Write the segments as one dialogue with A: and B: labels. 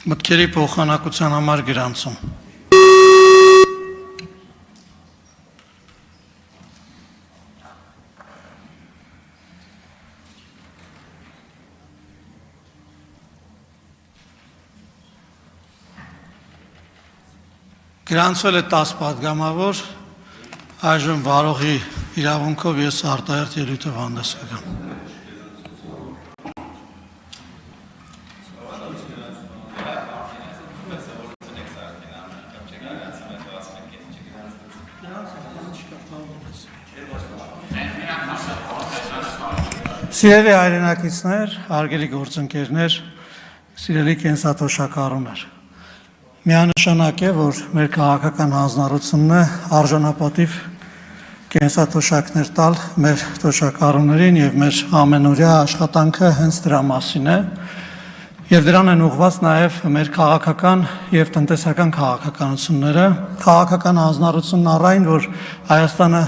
A: Մտքերի փոխանակության համար գրանցում։ Գրանցվել է 10 պատգամավոր, այժմ վարողի իրավունքով ես արտահերթ ելույթով հանդես կգամ։ Սիրելի հայրենակիցներ, հարգելի գործընկերներ, սիրելի կենսաթոշակառուներ, միանշանակ է, որ մեր քաղաքական հանձնառությունն է արժանապատիվ կենսաթոշակներ տալ մեր թոշակառուներին եւ մեր ամենօրյա աշխատանքը հենց դրա մասին է եւ դրան են ուղղված նաեւ մեր քաղաքական եւ տնտեսական քաղաքականությունները, քաղաքական հանձնառությունն առայն, որ Հայաստանը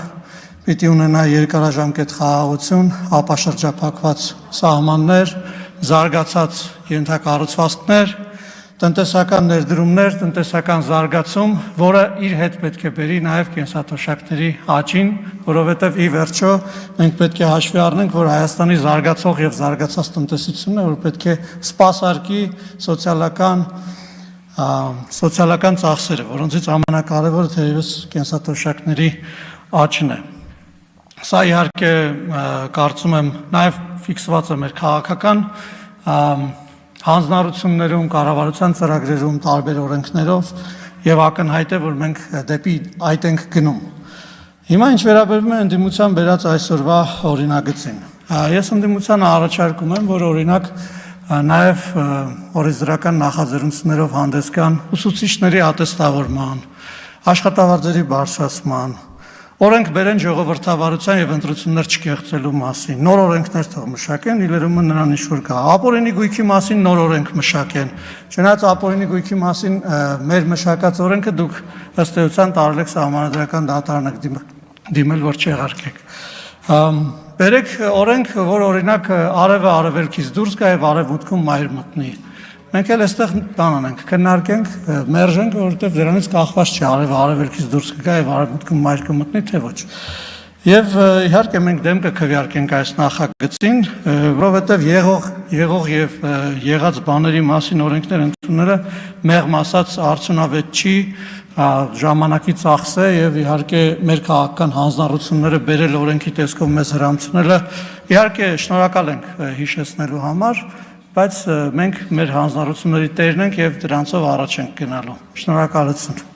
A: պիտի ունենա երկարաժամկետ խաղաղություն, ապաշրջափակված սահմաններ, զարգացած ենթակառուցվածքներ, տնտեսական ներդրումներ, տնտեսական զարգացում, որը իր հետ պետք է բերի նաև կենսաթոշակների աճին, որովհետև ի վերջո մենք պետք է հաշվի առնենք, որ Հայաստանի զարգացող եւ զարգացած տնտեսությունն է, որ պետք է սպասարկի սոցիալական ծախսերը, որոնցից ամենակարևորը թերևս կենսաթոշակների աճն է։ Սա իհարկե կարծում եմ նաև ֆիքսված է մեր քաղաքական հանձնառություններում, կառավարության ծրագրերում, տարբեր օրենքներով եւ ակնհայտ է, որ մենք դեպի այդ ենք գնում։ Հիմա ինչ վերաբերում է ընդդիմության բերած այսօրվա օրինագծին։ Ես ընդդիմությանը առաջարկում եմ, որ օրինակ նաեւ օրենսդրական նախաձեռնություններով հանդես գան ուսուցիչների ատեստավորման, աշխատավարձերի բարձրացման, օրենք բերեն ժողովրդավարության եւ ընտրություններ չկեղծելու մասին, նոր օրենքներ թող մշակեն, իլերումը նրան ինչ-որ կա, ապօրինի գույքի մասին նոր օրենք մշակեն, չնայած ապօրինի գույքի մասին մեր մշակած օրենքը դուք ըստ էության տարել եք սահմանադրական դատարան եք դիմել, որ չեղարկեք։ Բերեք օրենք, որ օրինակ արևը արևելքից դուրս գա եւ արևմուտքում մայր մտնի։ Մենք էլ այստեղ բան անենք, քննարկենք, մերժենք, որովհետև դրանից կախված չէ արևը արևելքից դուրս կգա եւ արևմուտքում մայր կմտնի, թե ոչ։ Եվ իհարկե մենք դեմ կքվեարկենք այս նախագծին, որովհետև եղող եւ եղած բաների մասին օրենքներ ընդունելը մեղմ ասած արդյունավետ չի, ժամանակի ծախս է եւ իհարկե մեր քաղաքական հանձնառությունները բերել օրենքի տեսքով մեզ հրամցնելը իհարկե շնորհակալ ենք հիշեցնելու համար, բայց մենք մեր հանձնառությունների տերն ենք եւ դրանցով առաջ ենք գնալու։ Շնորհակալություն։